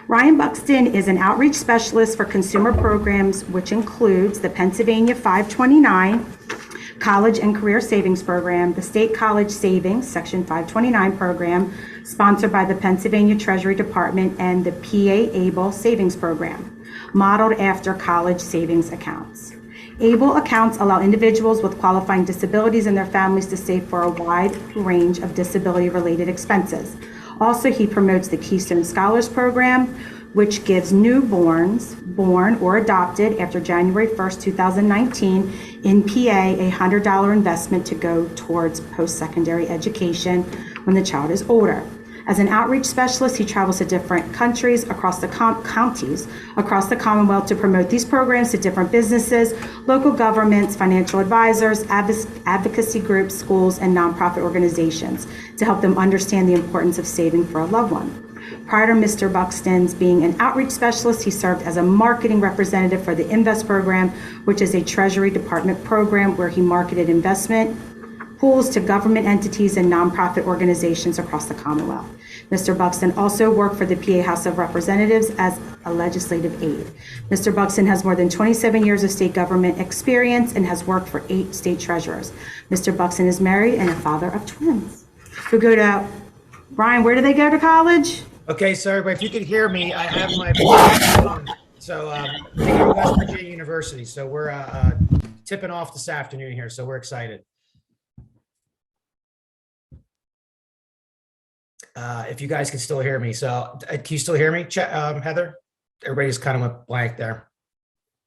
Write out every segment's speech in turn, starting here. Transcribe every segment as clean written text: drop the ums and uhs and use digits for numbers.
Ryan Buxton is an outreach specialist for consumer programs, which includes the Pennsylvania 529 College and Career Savings Program, the State College Savings Section 529 program, sponsored by the Pennsylvania Treasury Department, and the PA ABLE Savings Program, modeled after college savings accounts. ABLE accounts allow individuals with qualifying disabilities and their families to save for a wide range of disability-related expenses. Also, he promotes the Keystone Scholars Program, which gives newborns born or adopted after January 1st, 2019 in PA a $100 investment to go towards post-secondary education when the child is older. As an outreach specialist, he travels to different countries across the counties across the Commonwealth to promote these programs to different businesses, local governments, financial advisors, advocacy groups, schools, and nonprofit organizations to help them understand the importance of saving for a loved one. Prior to Mr. Buxton's being an outreach specialist, he served as a marketing representative for the Invest program, which is a Treasury Department program where he marketed investment pools to government entities and nonprofit organizations across the Commonwealth. Mr. Buxton also worked for the PA House of Representatives as a legislative aide. Mr. Buxton has more than 27 years of state government experience and has worked for 8 state treasurers. Mr. Buxton is married and a father of twins. We go to Brian. Where do they go to college? Okay, so everybody, if you could hear me, I have my phone. So West Virginia University. So we're tipping off this afternoon here. So we're excited. If you guys can still hear me. So can you still hear me, Heather? Everybody's kind of went blank there.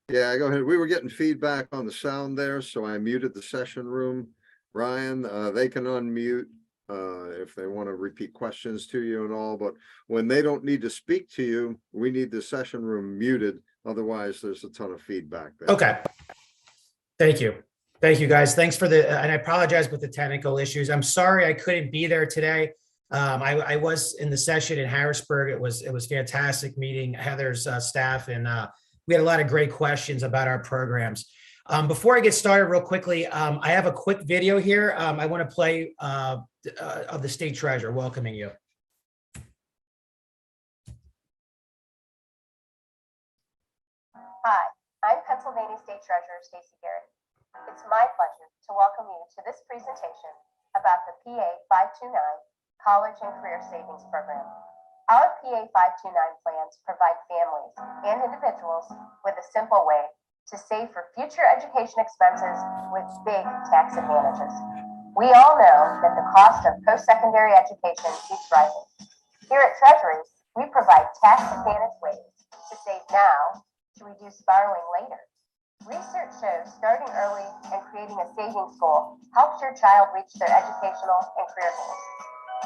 Yeah, go ahead. We were getting feedback on the sound there, so I muted the session room. Ryan, they can unmute if they want to repeat questions to you and all, but when they don't need to speak to you, we need the session room muted. Otherwise, there's a ton of feedback there. Okay. Thank you. Thank you, guys. Thanks for the, and I apologize with the technical issues. I'm sorry I couldn't be there today. I was in the session in Harrisburg. It was fantastic meeting Heather's staff, and we had a lot of great questions about our programs. Before I get started real quickly, I have a quick video here. I want to play of the state treasurer welcoming you. Hi, I'm Pennsylvania State Treasurer Stacey Garrity. It's my pleasure to welcome you to this presentation about the PA 529 College and Career Savings Program. Our PA 529 plans provide families and individuals with a simple way to save for future education expenses with big tax advantages. We all know that the cost of post-secondary education keeps rising. Here at Treasuries, we provide tax-advantaged ways to save now to reduce borrowing later. Research shows starting early and creating a savings goal helps your child reach their educational and career goals.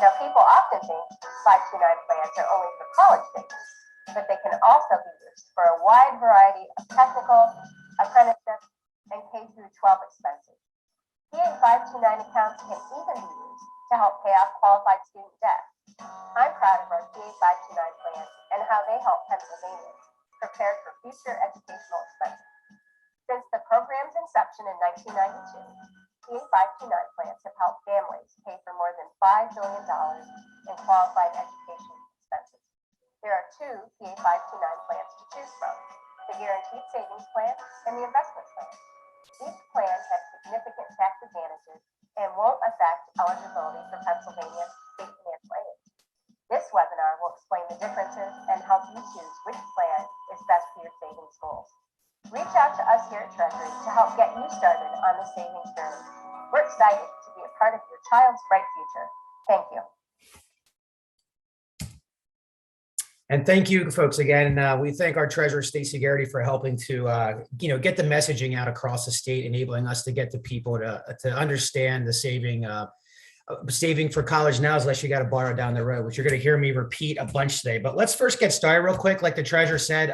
Now, people often think 529 plans are only for college savings, but they can also be used for a wide variety of technical, apprenticeship, and K-12 expenses. PA 529 accounts can even be used to help pay off qualified student debt. I'm proud of our PA 529 plans and how they help Pennsylvanians prepare for future educational expenses. Since the program's inception in 1992, PA 529 plans have helped families pay for more than $5 billion in qualified education expenses. There are 2 PA 529 plans to choose from: the Guaranteed Savings Plan and the Investment Plan. Each plan has significant tax advantages and won't affect eligibility for Pennsylvania state financial aid. This webinar will explain the differences and help you choose which plan is best for your savings goals. Reach out to us here at Treasury to help get you started on the savings journey. We're excited to be a part of your child's bright future. Thank you. And thank you, folks, again. We thank our treasurer, Stacey Garrity, for helping to get the messaging out across the state, enabling us to get the people to understand the saving for college now, unless you got to borrow down the road, which you're going to hear me repeat a bunch today. But let's first get started real quick. Like the treasurer said,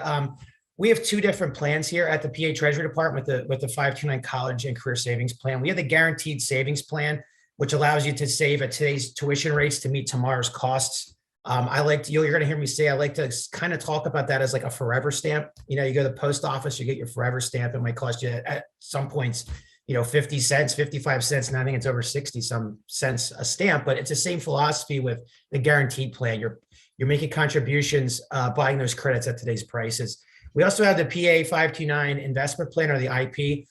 we have 2 different plans here at the PA Treasury Department with the 529 College and Career Savings Plan. We have the Guaranteed Savings Plan, which allows you to save at today's tuition rates to meet tomorrow's costs. You're going to hear me say, I like to kind of talk about that as like a forever stamp. You know, you go to the post office, you get your forever stamp. It might cost you at some points 50 cents, 55 cents, and I think it's over 60 some cents a stamp, but it's the same philosophy with the guaranteed plan. You're making contributions, buying those credits at today's prices. We also have the PA 529 investment plan, or the IP.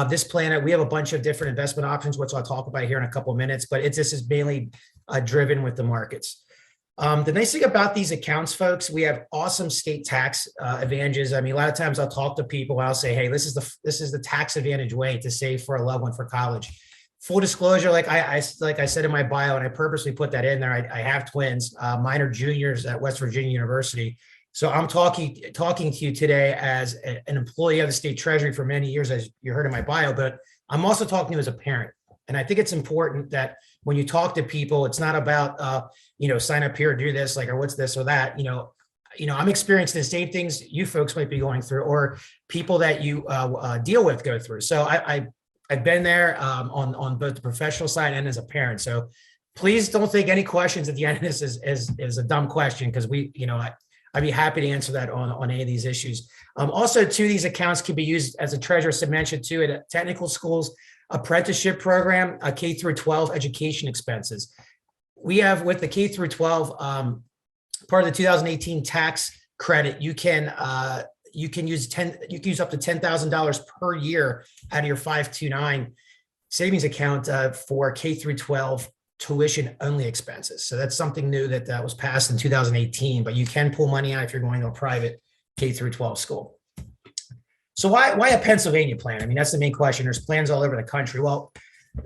This plan, we have a bunch of different investment options, which I'll talk about here in a couple of minutes, but this is mainly driven with the markets. The nice thing about these accounts, folks, we have awesome state tax advantages. I mean, a lot of times I'll talk to people and I'll say, hey, this is the tax advantage way to save for a loved one for college. Full disclosure, like I said in my bio, and I purposely put that in there, I have twins. Mine are juniors at West Virginia University. So I'm talking to you today as an employee of the state treasury for many years, as you heard in my bio, but I'm also talking to you as a parent. And I think it's important that when you talk to people, it's not about, sign up here, do this, or what's this or that. I'm experiencing the same things you folks might be going through, or people that you deal with go through. So I've been there on both the professional side and as a parent. So please don't think any questions at the end of this is a dumb question, because I'd be happy to answer that on any of these issues. Also, too, these accounts can be used, as the treasurer mentioned, too, at technical schools, apprenticeship program, K through 12 education expenses. We have, with the K through 12, part of the 2018 tax credit, you can use up to $10,000 per year out of your 529 savings account for K through 12 tuition only expenses. So that's something new that was passed in 2018, but you can pull money out if you're going to a private K through 12 school. So why a Pennsylvania plan? I mean, that's the main question. There's plans all over the country. Well,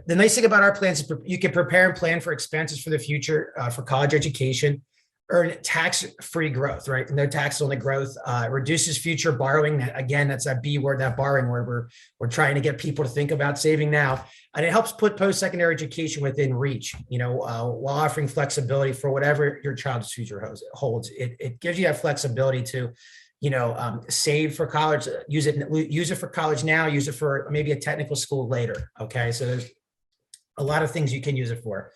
the nice thing about our plans is you can prepare and plan for expenses for the future, for college education, earn tax-free growth, right? No tax on the growth, reduces future borrowing. Again, that's that B word, that borrowing word. We're trying to get people to think about saving now. And it helps put post-secondary education within reach, while offering flexibility for whatever your child's future holds. It gives you that flexibility to, save for college, use it for college now, use it for maybe a technical school later. Okay. So there's a lot of things you can use it for.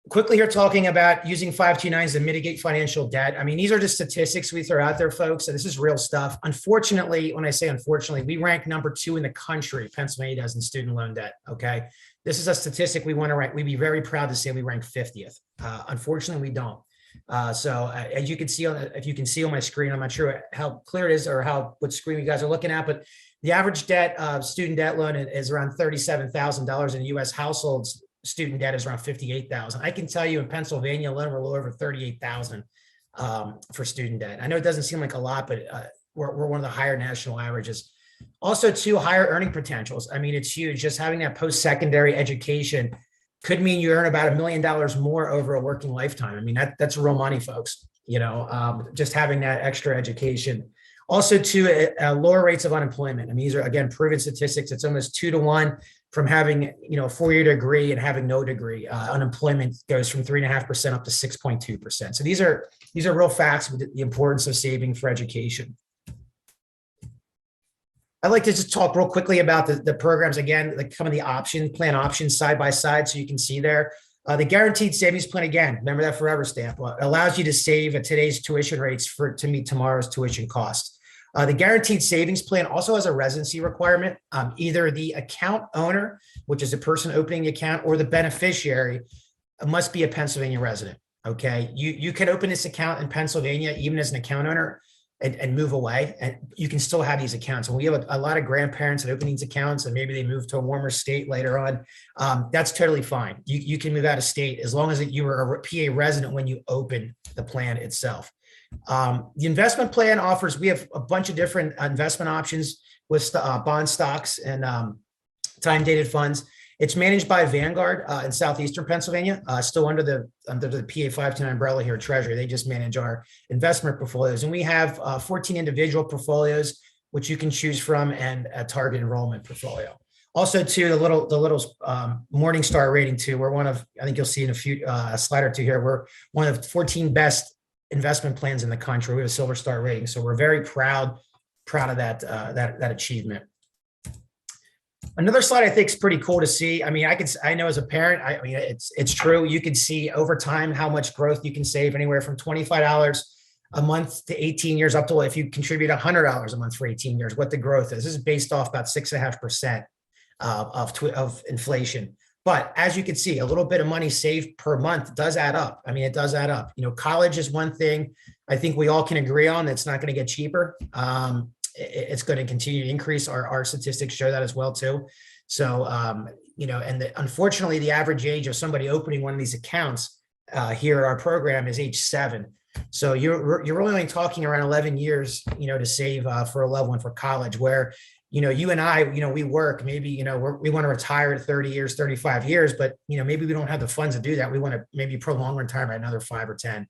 Quickly here, talking about using 529s to mitigate financial debt. I mean, these are just statistics we throw out there, folks. So this is real stuff. Unfortunately, when I say unfortunately, we rank number 2 in the country, Pennsylvania does, in student loan debt. Okay. This is a statistic we want to rank. We'd be very proud to say we rank 50th. Unfortunately, we don't. As you can see if you can see on my screen, I'm not sure how clear it is or what screen you guys are looking at, but the average debt, student debt loan is around $37,000 in U.S. households. Student debt is around $58,000. I can tell you in Pennsylvania alone, we're a little over $38,000 for student debt. I know it doesn't seem like a lot, but we're one of the higher national averages. Also, too, higher earning potentials. I mean, it's huge. Just having that post-secondary education could mean you earn about $1 million more over a working lifetime. I mean, that's real money, folks. Just having that extra education. Also, too, lower rates of unemployment. I mean, these are, again, proven statistics. It's almost 2 to 1 from having, a 4-year degree and having no degree. Unemployment goes from 3.5% up to 6.2%. So these are real facts with the importance of saving for education. I'd like to just talk real quickly about the programs, again, like some of the plan options side by side, so you can see there. The guaranteed savings plan, again, remember that forever stamp, allows you to save at today's tuition rates to meet tomorrow's tuition costs. The guaranteed savings plan also has a residency requirement. Either the account owner, which is the person opening the account, or the beneficiary must be a Pennsylvania resident. Okay, you can open this account in Pennsylvania even as an account owner and move away, and you can still have these accounts. And we have a lot of grandparents that open these accounts, and maybe they move to a warmer state later on. That's totally fine. You can move out of state as long as you were a PA resident when you open the plan itself. The investment plan offers, we have a bunch of different investment options with bond stocks and time dated funds. It's managed by Vanguard in southeastern Pennsylvania, still under the PA 529 umbrella here at Treasury. They just manage our investment portfolios, and we have 14 individual portfolios which you can choose from, and a target enrollment portfolio. Also, too, the little Morningstar rating too. We're one of, I think you'll see in a slide or two here, we're one of 14 best investment plans in the country. We have a Silver Star rating, so we're very proud of that achievement. Another slide I think is pretty cool to see. I mean, I know as a parent, I mean, it's true. You can see over time how much growth you can save, anywhere from $25 a month to 18 years, up to if you contribute $100 a month for 18 years, what the growth is. This is based off about 6.5% of inflation. But as you can see, a little bit of money saved per month does add up. I mean, it does add up. College is one thing I think we all can agree on. That's not going to get cheaper. It's going to continue to increase. Our statistics show that as well too. So, unfortunately, the average age of somebody opening one of these accounts here at our program is age 7. So you're only talking around 11 years, to save for a loved one for college, where, you and I, we work, maybe, we want to retire at 30 years, 35 years, but, maybe we don't have the funds to do that. We want to maybe prolong retirement another 5 or 10.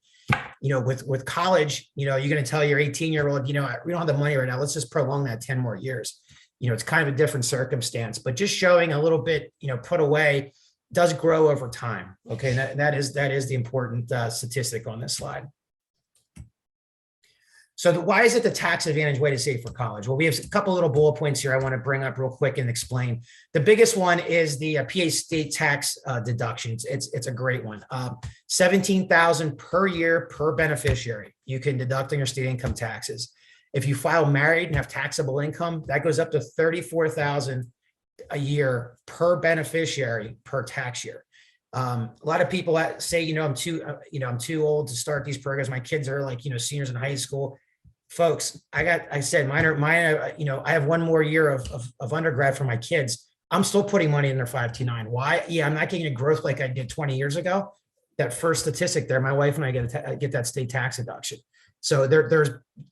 With college, you're going to tell your 18-year-old, we don't have the money right now. Let's just prolong that 10 more years. It's kind of a different circumstance, but just showing a little bit, put away does grow over time. Okay. That is the important statistic on this slide. So why is it the tax advantage way to save for college? Well, we have a couple little bullet points here I want to bring up real quick and explain. The biggest one is the PA state tax deductions. It's a great one. $17,000 per year per beneficiary you can deduct on your state income taxes. If you file married and have taxable income, that goes up to $34,000 a year per beneficiary per tax year. A lot of people say, I'm too old to start these programs. My kids are like, seniors in high school. Folks, I have one more year of undergrad for my kids. I'm still putting money in their 529. Why? Yeah, I'm not getting a growth like I did 20 years ago. That first statistic there, my wife and I get that state tax deduction. So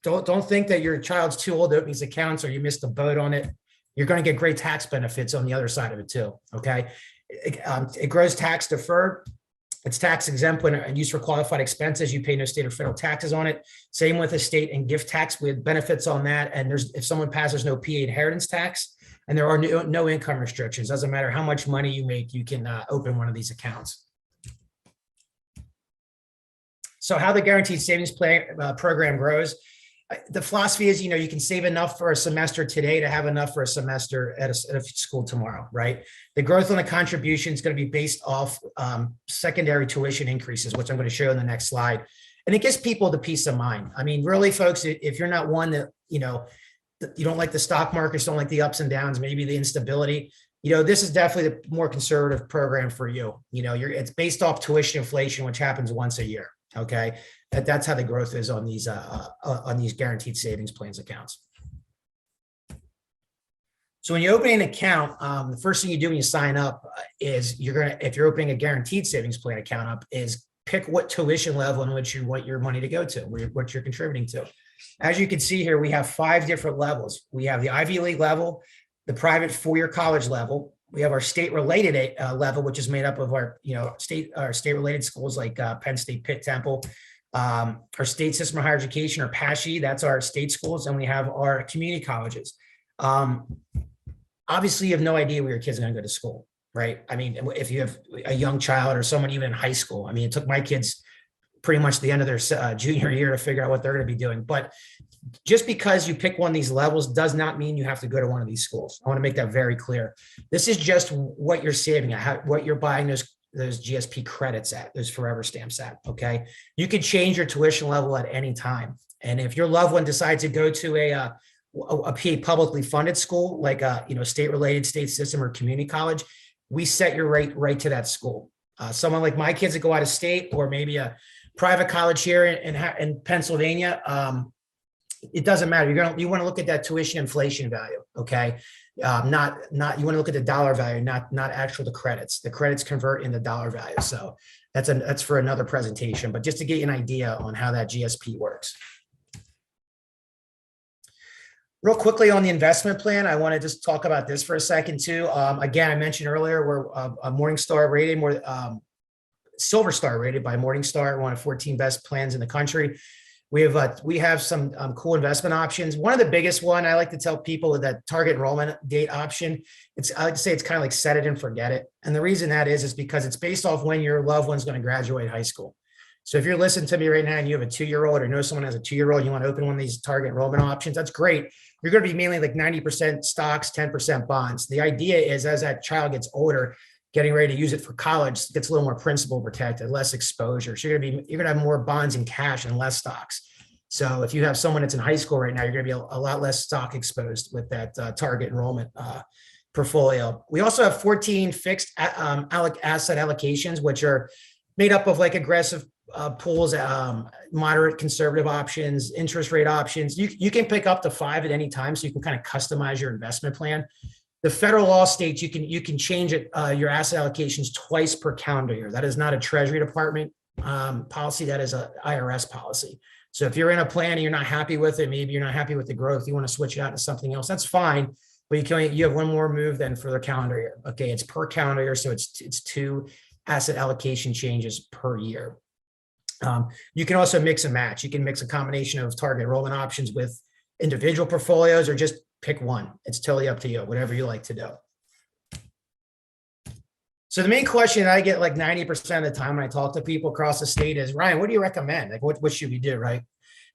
don't think that your child's too old to open these accounts or you missed the boat on it. You're going to get great tax benefits on the other side of it too. Okay. It grows tax deferred. It's tax exempt when used for qualified expenses. You pay no state or federal taxes on it. Same with estate and gift tax with benefits on that. And if someone passes no PA inheritance tax, and there are no income restrictions. Doesn't matter how much money you make, you can open one of these accounts. So how the Guaranteed Savings Program grows. The philosophy is, you can save enough for a semester today to have enough for a semester at a school tomorrow, right? The growth on the contribution is going to be based off secondary tuition increases, which I'm going to show in the next slide. And it gives people the peace of mind. I mean, really, folks, if you're not one that, you don't like the stock markets, don't like the ups and downs, maybe the instability, this is definitely the more conservative program for you. It's based off tuition inflation, which happens once a year. Okay. That's how the growth is on these guaranteed savings plans accounts. So when you open an account, the first thing you do when you sign up is if you're opening a guaranteed savings plan account up, is pick what tuition level in which you want your money to go to, what you're contributing to. As you can see here, we have 5 different levels. We have the Ivy League level, the private 4-year college level. We have our state-related level, which is made up of our state-related schools like Penn State, Pitt, Temple. Our state system of higher education, or PASHE, that's our state schools, and we have our community colleges. Obviously, you have no idea where your kids are going to go to school, right? I mean, if you have a young child or someone even in high school, I mean, it took my kids pretty much the end of their junior year to figure out what they're going to be doing. But just because you pick one of these levels does not mean you have to go to one of these schools. I want to make that very clear. This is just what you're saving at, what you're buying those GSP credits at, those forever stamps at. Okay. You can change your tuition level at any time. And if your loved one decides to go to a PA publicly funded school, like a state-related, state system, or community college, we set your rate right to that school. Someone like my kids that go out of state, or maybe a private college here in Pennsylvania, it doesn't matter. You want to look at that tuition inflation value, okay? You want to look at the dollar value, not actual the credits. The credits convert in the dollar value. So that's for another presentation, but just to get you an idea on how that GSP works. Real quickly on the investment plan, I want to just talk about this for a second too. Again, I mentioned earlier we're a Morningstar rated, Silver Star rated by Morningstar, one of 14 best plans in the country. We have some cool investment options. One of the biggest one I like to tell people is that target enrollment date option. I like to say it's kind of like set it and forget it. And the reason that is because it's based off when your loved one's going to graduate high school. So if you're listening to me right now and you have a 2-year-old or know someone has a 2-year-old, you want to open one of these target enrollment options, that's great. You're going to be mainly like 90% stocks, 10% bonds. The idea is as that child gets older, getting ready to use it for college, gets a little more principal protected, less exposure. So you're going to have more bonds and cash and less stocks. So if you have someone that's in high school right now, you're going to be a lot less stock exposed with that target enrollment portfolio. We also have 14 fixed asset allocations, which are made up of like aggressive pools, moderate conservative options, interest rate options. You can pick up to 5 at any time, so you can kind of customize your investment plan. The federal law states you can change it, your asset allocations twice per calendar year. That is not a Treasury Department policy. That is a IRS policy. So if you're in a plan and you're not happy with it, maybe you're not happy with the growth, you want to switch it out to something else, that's fine. But you have one more move then for the calendar year. Okay, it's per calendar year, so it's 2 asset allocation changes per year. You can also mix and match. You can mix a combination of target enrollment options with individual portfolios, or just pick one. It's totally up to you, whatever you like to do. So the main question I get like 90% of the time when I talk to people across the state is, Ryan, what do you recommend? Like, what should we do, right?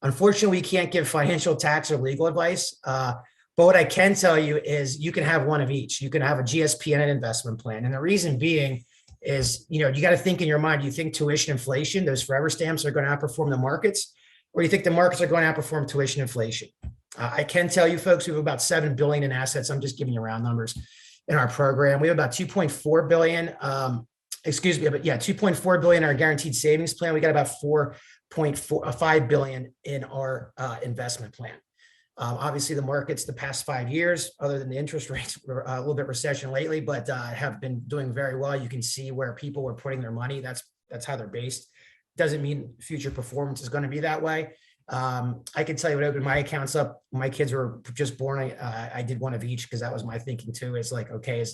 Unfortunately, we can't give financial, tax, or legal advice. But what I can tell you is you can have one of each. You can have a GSP and an investment plan. And the reason being is, you got to think in your mind, do you think tuition inflation, those forever stamps, are going to outperform the markets? Or do you think the markets are going to outperform tuition inflation? I can tell you folks, we have about $7 billion in assets. I'm just giving you round numbers in our program. We have about 2.4 billion, $2.4 billion in our guaranteed savings plan. We got about 4.5 billion in our investment plan. Obviously, the markets the past 5 years, other than the interest rates, were a little bit recession lately, but have been doing very well. You can see where people were putting their money. That's how they're based. Doesn't mean future performance is going to be that way. I can tell you, when I opened my accounts up, my kids were just born. I did one of each because that was my thinking too. It's like, okay,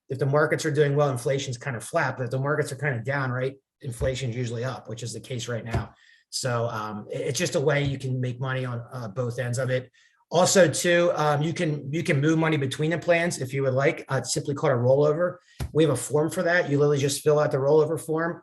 if the markets are doing well, inflation's kind of flat, but if the markets are kind of down, right, inflation's usually up, which is the case right now. So it's just a way you can make money on both ends of it. Also, too, you can move money between the plans if you would like. It's simply called a rollover. We have a form for that. You literally just fill out the rollover form,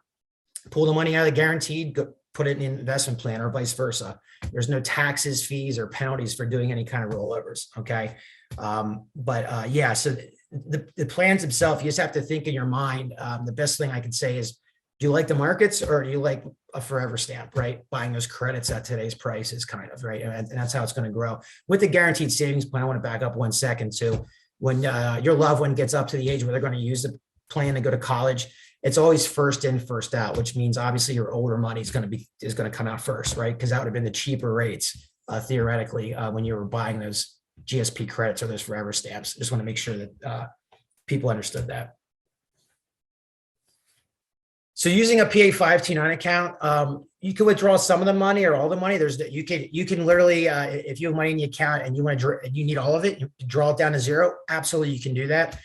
pull the money out of the guaranteed, put it in an investment plan, or vice versa. There's no taxes, fees, or penalties for doing any kind of rollovers. Okay. Yeah, so the plans themselves, you just have to think in your mind. The best thing I can say is, do you like the markets, or do you like a forever stamp, right? Buying those credits at today's prices, kind of, right? And that's how it's going to grow. With the guaranteed savings plan, I want to back up 1 second too. When your loved one gets up to the age where they're going to use the plan to go to college, it's always first in, first out, which means obviously your older money is going to come out first, right? Because that would have been the cheaper rates theoretically when you were buying those GSP credits or those forever stamps. Just want to make sure that people understood that. So using a PA 529 account, you can withdraw some of the money or all the money. You can literally, if you have money in the account and you need all of it, you draw it down to zero. Absolutely, you can do that.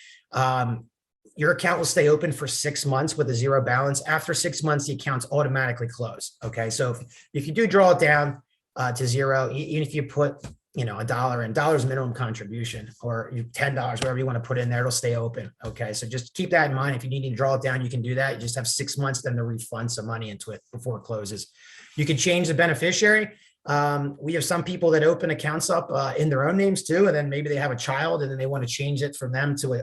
Your account will stay open for 6 months with a zero balance. After 6 months, the account's automatically closed. Okay, so if you do draw it down to zero, even if you put $1 in, $1 minimum contribution, or $10, whatever you want to put in there, it'll stay open. Okay, so just keep that in mind. If you need to draw it down, you can do that. You just have 6 months then to refund some money into it before it closes. You can change the beneficiary. We have some people that open accounts up in their own names too, and then maybe they have a child and then they want to change it from them to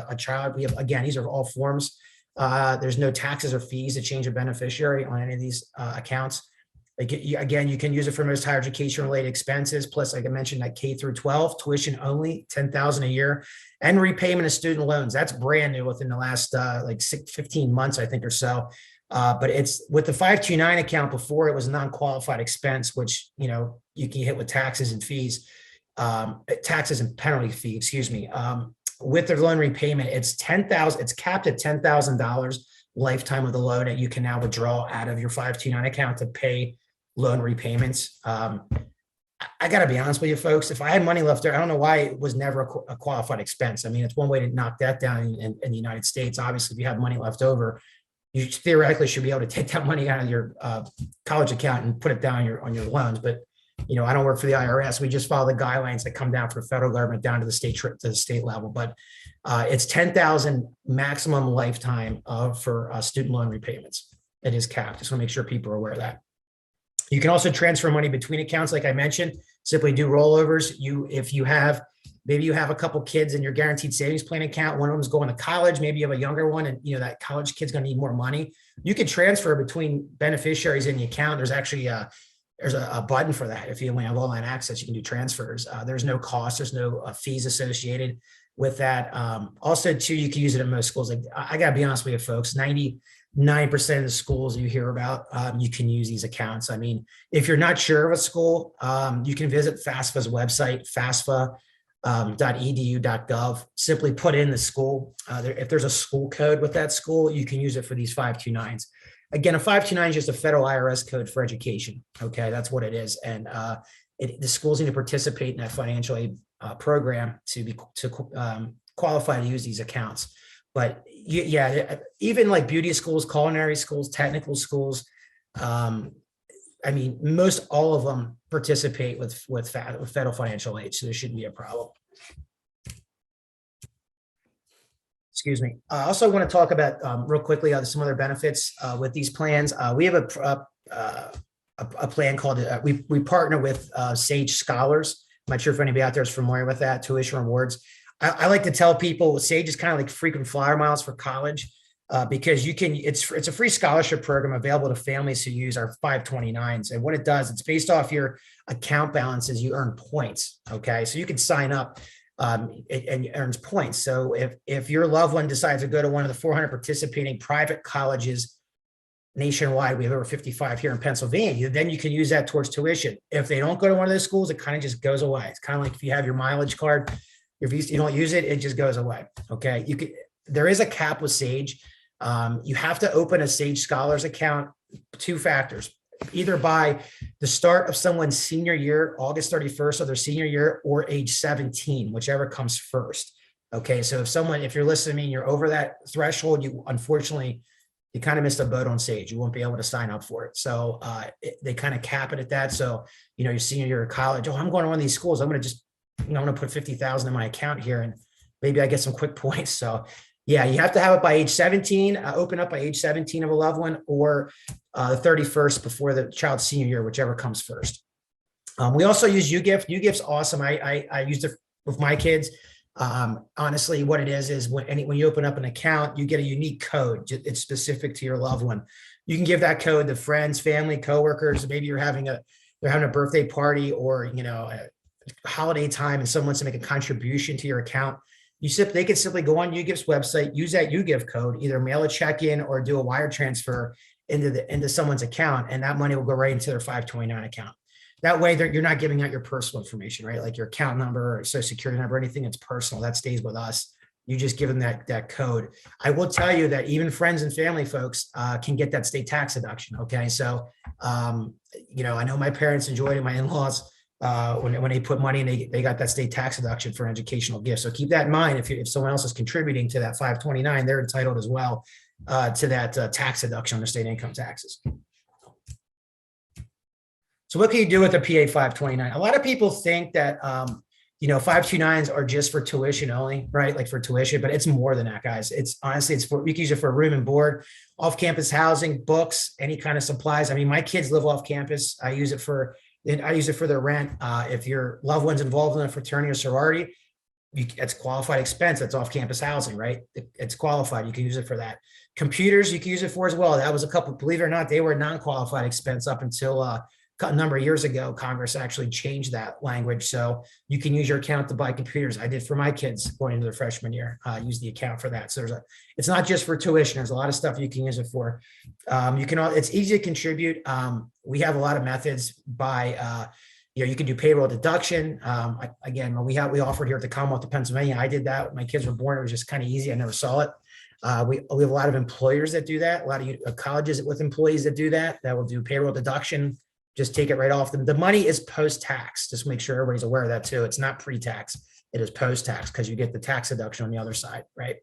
a child. We have, again, these are all forms. There's no taxes or fees to change a beneficiary on any of these accounts. Again, you can use it for most higher education related expenses. Plus, like I mentioned, that K through 12 tuition only, $10,000 a year, and repayment of student loans. That's brand new within the last 15 months, I think, or so. But it's with the 529 account. Before, it was a non-qualified expense, which you can hit with taxes and fees, taxes and penalty fee. Excuse me. With the loan repayment, it's $10,000. It's capped at $10,000 lifetime of the loan that you can now withdraw out of your 529 account to pay loan repayments. I got to be honest with you, folks. If I had money left there, I don't know why it was never a qualified expense. I mean, it's one way to knock that down in the United States. Obviously, if you have money left over, you theoretically should be able to take that money out of your college account and put it down on your loans. But I don't work for the IRS. We just follow the guidelines that come down from the federal government down to the state level. But it's $10,000 maximum lifetime for student loan repayments. It is capped. Just want to make sure people are aware of that. You can also transfer money between accounts, like I mentioned. Simply do rollovers. If you have, maybe you have a couple kids in your guaranteed savings plan account. One of them is going to college. Maybe you have a younger one, and that college kid's going to need more money. You can transfer between beneficiaries in the account. There's actually there's a button for that. If you only have online access, you can do transfers. There's no cost, there's no fees associated with that. Also, too, you can use it in most schools. Like, I gotta be honest with you, folks, 99% of the schools you hear about, you can use these accounts. I mean, if you're not sure of a school, you can visit FAFSA's website, FAFSA.edu.gov. Simply put in the school. If there's a school code with that school, you can use it for these 529s. Again, a 529 is just a federal IRS code for education. Okay, that's what it is. And the schools need to participate in that financial aid program to qualify to use these accounts. But yeah, even like beauty schools, culinary schools, technical schools, I mean, most all of them participate with federal financial aid, so there shouldn't be a problem. Excuse me. I also want to talk about real quickly some other benefits with these plans. We have a plan called, we partner with Sage Scholars. I'm not sure if anybody out there is familiar with that, tuition rewards. I like to tell people Sage is kind of like frequent flyer miles for college because it's a free scholarship program available to families who use our 529s. And what it does, it's based off your account balances, you earn points. Okay, so you can sign up and it earns points. So if your loved one decides to go to one of the 400 participating private colleges nationwide, we have over 55 here in Pennsylvania, then you can use that towards tuition. If they don't go to one of those schools, it kind of just goes away. It's kind of like if you have your mileage card, if you don't use it, it just goes away. Okay, there is a cap with Sage. You have to open a Sage Scholars account, 2 factors. Either by the start of someone's senior year, August 31st of their senior year, or age 17, whichever comes first. Okay, so if you're listening to me and you're over that threshold, unfortunately, you kind of missed a boat on Sage. You won't be able to sign up for it. So they kind of cap it at that. So, your senior year of college, I'm going to one of these schools. I'm going to just, I'm going to put 50,000 in my account here and maybe I get some quick points. So yeah, you have to have it by age 17, open up by age 17 of a loved one, or the 31st before the child's senior year, whichever comes first. We also use UGIF. UGIF's awesome. I used it with my kids. Honestly, what it is when you open up an account, you get a unique code. It's specific to your loved one. You can give that code to friends, family, coworkers. Maybe they're having a birthday party or, a holiday time and someone wants to make a contribution to your account. They can simply go on UGIF's website, use that UGIF code, either mail a check in or do a wire transfer into someone's account, and that money will go right into their 529 account. That way, you're not giving out your personal information, right? Like your account number or social security number, anything that's personal, that stays with us. You just give them that code. I will tell you that even friends and family folks can get that state tax deduction. Okay, so I know my parents enjoyed it, my in-laws. When they put money in, they got that state tax deduction for an educational gift. So keep that in mind. If someone else is contributing to that 529, they're entitled as well to that tax deduction on their state income taxes. So what can you do with a PA 529? A lot of people think that 529s are just for tuition only, right? Like for tuition, but it's more than that, guys. It's you can use it for room and board, off-campus housing, books, any kind of supplies. I mean, my kids live off campus. I use it for their rent. If your loved one's involved in a fraternity or sorority, it's qualified expense. That's off-campus housing, right? It's qualified. You can use it for that. Computers, you can use it for as well. That was believe it or not, they were a non-qualified expense up until a number of years ago. Congress actually changed that language. So you can use your account to buy computers. I did for my kids going into their freshman year, use the account for that. So it's not just for tuition. There's a lot of stuff you can use it for. It's easy to contribute. We have a lot of methods by, you can do payroll deduction. We offered here at the Commonwealth of Pennsylvania. I did that when my kids were born. It was just kind of easy. I never saw it. We have a lot of employers that do that. A lot of colleges with employees that do that will do payroll deduction. Just take it right off them. The money is post-tax. Just make sure everybody's aware of that too. It's not pre-tax. It is post-tax because you get the tax deduction on the other side, right?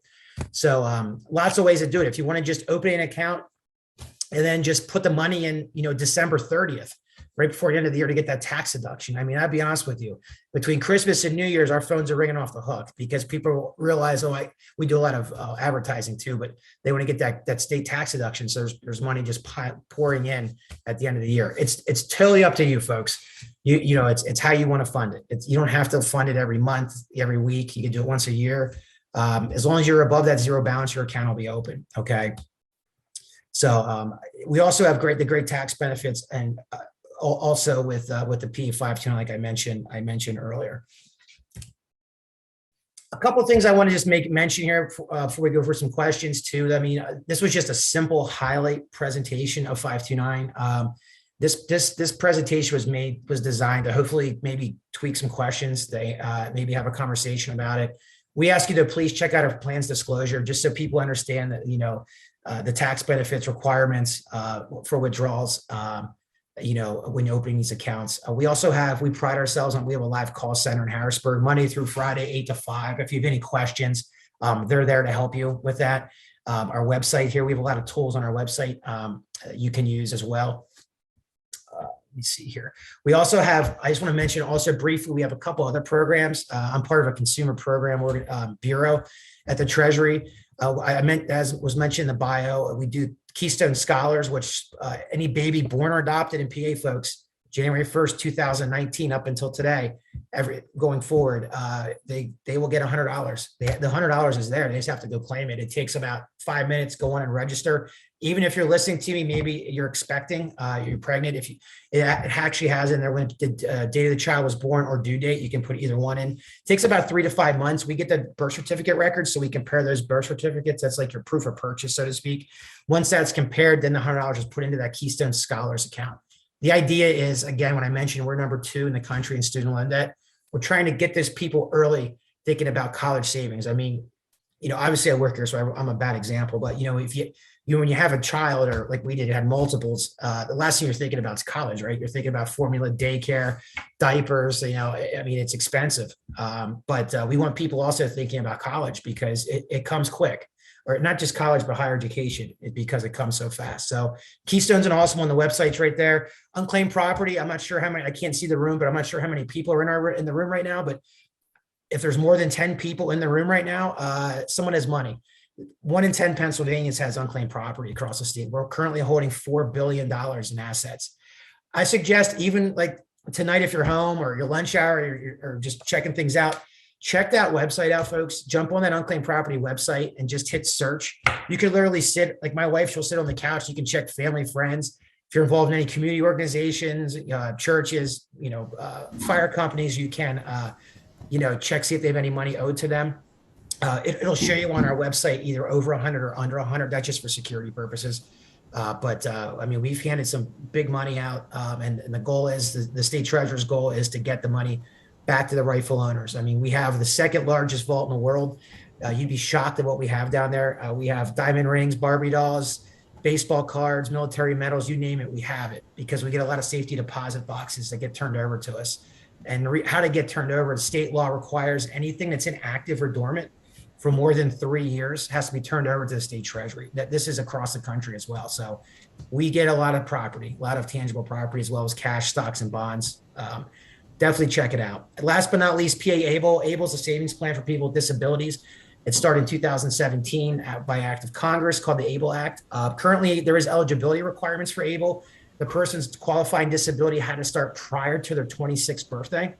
So lots of ways to do it. If you want to just open an account and then just put the money in, December 30th, right before the end of the year to get that tax deduction. I mean, I'll be honest with you, between Christmas and New Year's, our phones are ringing off the hook because people realize, we do a lot of advertising too, but they want to get that state tax deduction. So there's money just pouring in at the end of the year. It's totally up to you folks. It's how you want to fund it. You don't have to fund it every month, every week. You can do it once a year. As long as you're above that zero balance, your account will be open. Okay. So we also have the great tax benefits and also with the P529, like I mentioned earlier. A couple of things I want to just make mention here before we go for some questions too. I mean, this was just a simple highlight presentation of 529. This presentation was designed to hopefully maybe tweak some questions. They maybe have a conversation about it. We ask you to please check out our plans disclosure just so people understand that, the tax benefits requirements for withdrawals, when you're opening these accounts. We pride ourselves on, we have a live call center in Harrisburg, Monday through Friday, 8 to 5. If you have any questions, they're there to help you with that. Our website here, we have a lot of tools on our website you can use as well. Let me see here. We also have, I just want to mention also briefly, we have a couple other programs. I'm part of a consumer program bureau at the Treasury. I meant, as was mentioned in the bio, we do Keystone Scholars, which any baby born or adopted in PA, folks, January 1st, 2019 up until today, going forward, they will get $100. The $100 is there. They just have to go claim it. It takes about 5 minutes. Go on and register. Even if you're listening to me, maybe you're expecting, you're pregnant. If it actually has in there when the date of the child was born or due date, you can put either one in. It takes about 3 to 5 months. We get the birth certificate records, so we compare those birth certificates. That's like your proof of purchase, so to speak. Once that's compared, then the $100 is put into that Keystone Scholars account. The idea is, again, when I mentioned we're number 2 in the country in student loan debt, we're trying to get this people early thinking about college savings. I mean, obviously I work here, so I'm a bad example, but if when you have a child, or like we did, had multiples, the last thing you're thinking about is college, right? You're thinking about formula, daycare, diapers, I mean, it's expensive. But we want people also thinking about college because it comes quick, or not just college, but higher education, because it comes so fast. So Keystone's an awesome one. The website's right there. Unclaimed property. I'm not sure how many, I can't see the room, but I'm not sure how many people are in the room right now. But if there's more than 10 people in the room right now, someone has money. 1 in 10 Pennsylvanians has unclaimed property across the state. We're currently holding $4 billion in assets. I suggest, even like tonight, if you're home or your lunch hour, or just checking things out, check that website out, folks. Jump on that unclaimed property website and just hit search. You can literally sit, like my wife, she'll sit on the couch. You can check family, friends. If you're involved in any community organizations, churches, fire companies, you can, check, see if they have any money owed to them. It'll show you on our website either over 100 or under 100. That's just for security purposes. I mean, we've handed some big money out, and the goal is, the state treasurer's goal is to get the money back to the rightful owners. I mean, we have the second largest vault in the world. You'd be shocked at what we have down there. We have diamond rings, Barbie dolls, baseball cards, military medals, you name it, we have it, because we get a lot of safety deposit boxes that get turned over to us. And how to get turned over, the state law requires anything that's inactive or dormant for more than 3 years has to be turned over to the state treasury. That this is across the country as well. So we get a lot of property, a lot of tangible property, as well as cash, stocks, and bonds. Definitely check it out. Last but not least, PA ABLE. ABLE is a savings plan for people with disabilities. It started in 2017 by act of Congress called the ABLE Act. Currently, there is eligibility requirements for ABLE. The person's qualifying disability had to start prior to their 26th birthday.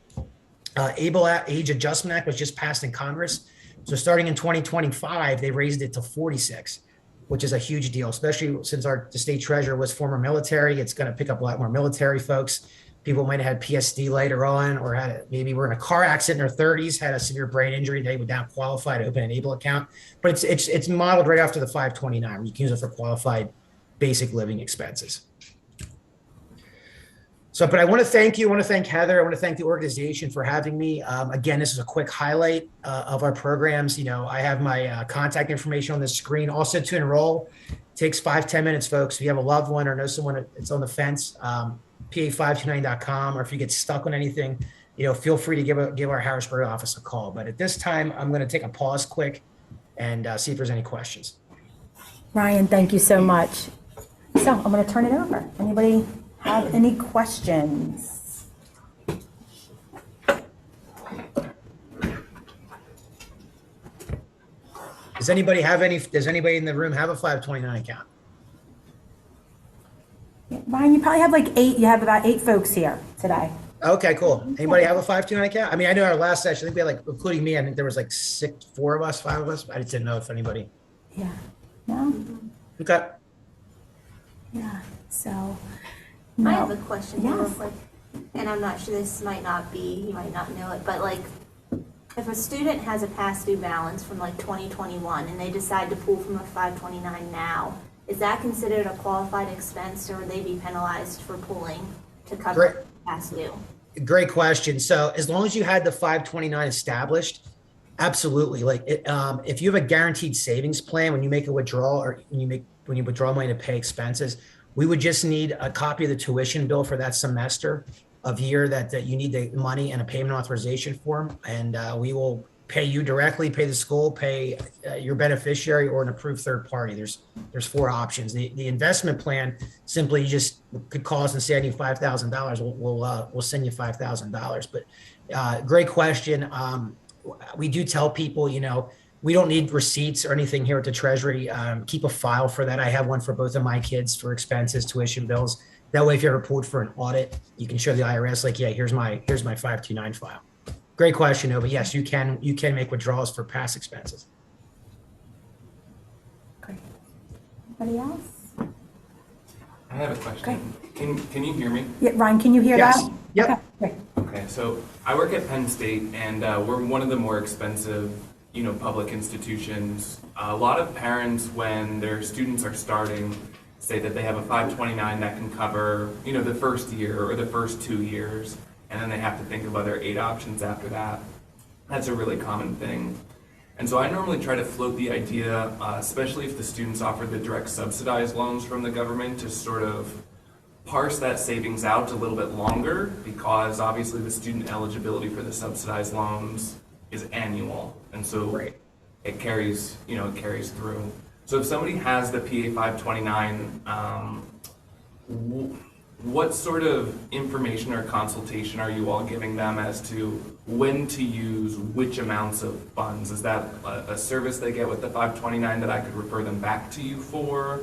ABLE Age Adjustment Act was just passed in Congress. So starting in 2025, they raised it to 46, which is a huge deal, especially since the state treasurer was former military. It's going to pick up a lot more military folks. People might have had PSD later on, or maybe were in a car accident in their 30s, had a severe brain injury. They would now qualify to open an ABLE account. But it's modeled right after the 529, where you can use it for qualified basic living expenses. So, but I want to thank you. I want to thank Heather. I want to thank the organization for having me. Again, this is a quick highlight of our programs. I have my contact information on the screen. Also, to enroll, it takes 5-10 minutes, folks. If you have a loved one or know someone that's on the fence, pa529.com, or if you get stuck on anything, feel free to give our Harrisburg office a call. But at this time, I'm going to take a pause quick and see if there's any questions. Ryan, thank you so much. So I'm going to turn it over. Anybody have any questions? Does anybody in the room have a 529 account? Ryan, you probably have you have about 8 folks here today. Okay, cool. Anybody have a 529 account? I mean, I know our last session, I think we had including me, I think there was 4 of us, 5 of us. I just didn't know if anybody. Yeah. No? Okay. Yeah. So I have a question here real Yes. quick, and I'm not sure, this might not be, you might not know it, but like, if a student has a past due balance from like 2021 and they decide to pull from a 529 now, is that considered a qualified expense, or would they be penalized for pulling to Great. cover past due? Great question. So as long as you had the 529 established, absolutely. Like if you have a guaranteed savings plan, when you make a withdrawal or when you withdraw money to pay expenses, we would just need a copy of the tuition bill for that semester of year that you need the money and a payment authorization form. And we will pay you directly, pay the school, pay your beneficiary or an approved third party. There's 4 options. The investment plan, simply you just could call us and say, I need $5,000. We'll send you $5,000. But great question. We do tell people, we don't need receipts or anything here at the Treasury. Keep a file for that. I have one for both of my kids for expenses, tuition bills. That way, if you're ever pulled for an audit, you can show the IRS like, yeah, here's my 529 file. Great question, though. But yes, you can make withdrawals for past expenses. Great. Anybody else? I have a question. Can you hear me? Yeah, Ryan, can you hear Yes. that? Yep. Okay, great. Okay, so I work at Penn State, and we're one of the more expensive, public institutions. A lot of parents, when their students are starting, say that they have a 529 that can cover, the first year or the first 2 years, and then they have to think of other 8 options after that. That's a really common thing. And so I normally try to float the idea, especially if the students offer the direct subsidized loans from the government, to sort of parse that savings out a little bit longer, because obviously the student eligibility for the subsidized loans is annual. And so Right. it carries through. So if somebody has the PA 529, what sort of information or consultation are you all giving them as to when to use which amounts of funds? Is that a service they get with the 529 that I could refer them back to you for?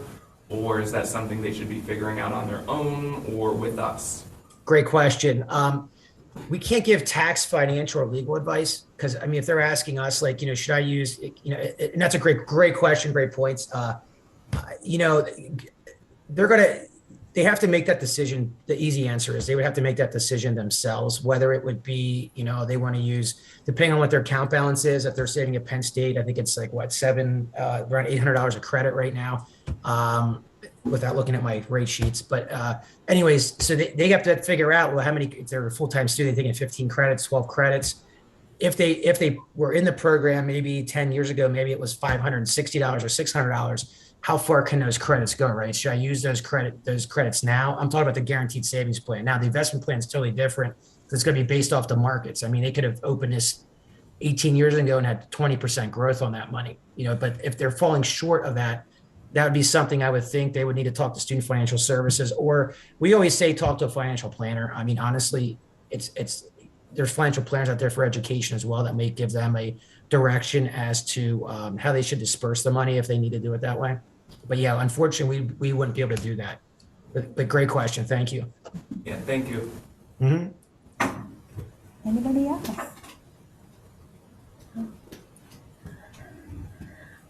Or is that something they should be figuring out on their own or with us? Great question. We can't give tax, financial, or legal advice because, if they're asking us, like, should I use, and that's a great question, great points. They have to make that decision. The easy answer is they would have to make that decision themselves, whether it would be, they want to use, depending on what their account balance is. If they're saving at Penn State, I think it's like around $800 a credit right now, without looking at my rate sheets. But anyways, so they have to figure out, well, how many, if they're a full-time student, taking 15 credits, 12 credits. If they were in the program, maybe 10 years ago, maybe it was $560 or $600. How far can those credits go, right? Should I use those credits now? I'm talking about the guaranteed savings plan. Now, the investment plan is totally different. It's going to be based off the markets. They could have opened this 18 years ago and had 20% growth on that money, but if they're falling short of that, that would be something I would think they would need to talk to Student Financial Services, or we always say, talk to a financial planner. Honestly, there's financial planners out there for education as well that may give them a direction as to how they should disperse the money if they need to do it that way. But yeah, unfortunately, we wouldn't be able to do that. But great question. Thank you. Yeah, thank you. Mm-hmm. Anybody else?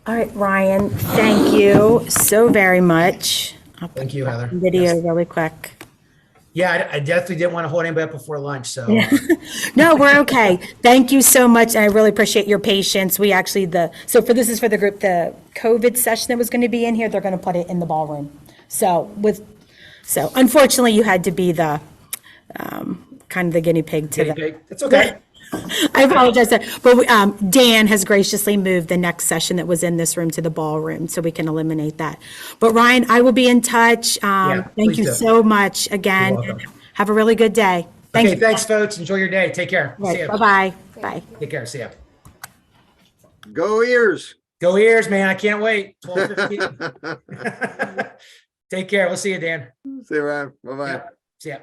All right, Ryan, thank you so very much. I'll put Thank you, Heather. the video Yes. really quick. Yeah, I definitely didn't want to hold anybody up before lunch. So No, we're okay. Thank you so much. And I really appreciate your patience. We actually, this is for the group, the COVID session that was going to be in here, they're going to put it in the ballroom. So unfortunately you had to be the, kind of the guinea pig to guinea the. pig. It's okay. I apologize, but Dan has graciously moved the next session that was in this room to the ballroom, so we can eliminate that. But Ryan, I will be in touch. Thank please you do. so much again. You're welcome. Have a really good day. Thank Okay, you. thanks, folks. Enjoy your day. Take care. See ya. Bye-bye. Bye. Take care. See ya. Go Ears. Go Ears, man. I can't wait. 12:15. Take care. We'll see you, Dan. See you around. Bye-bye. Yeah. See ya.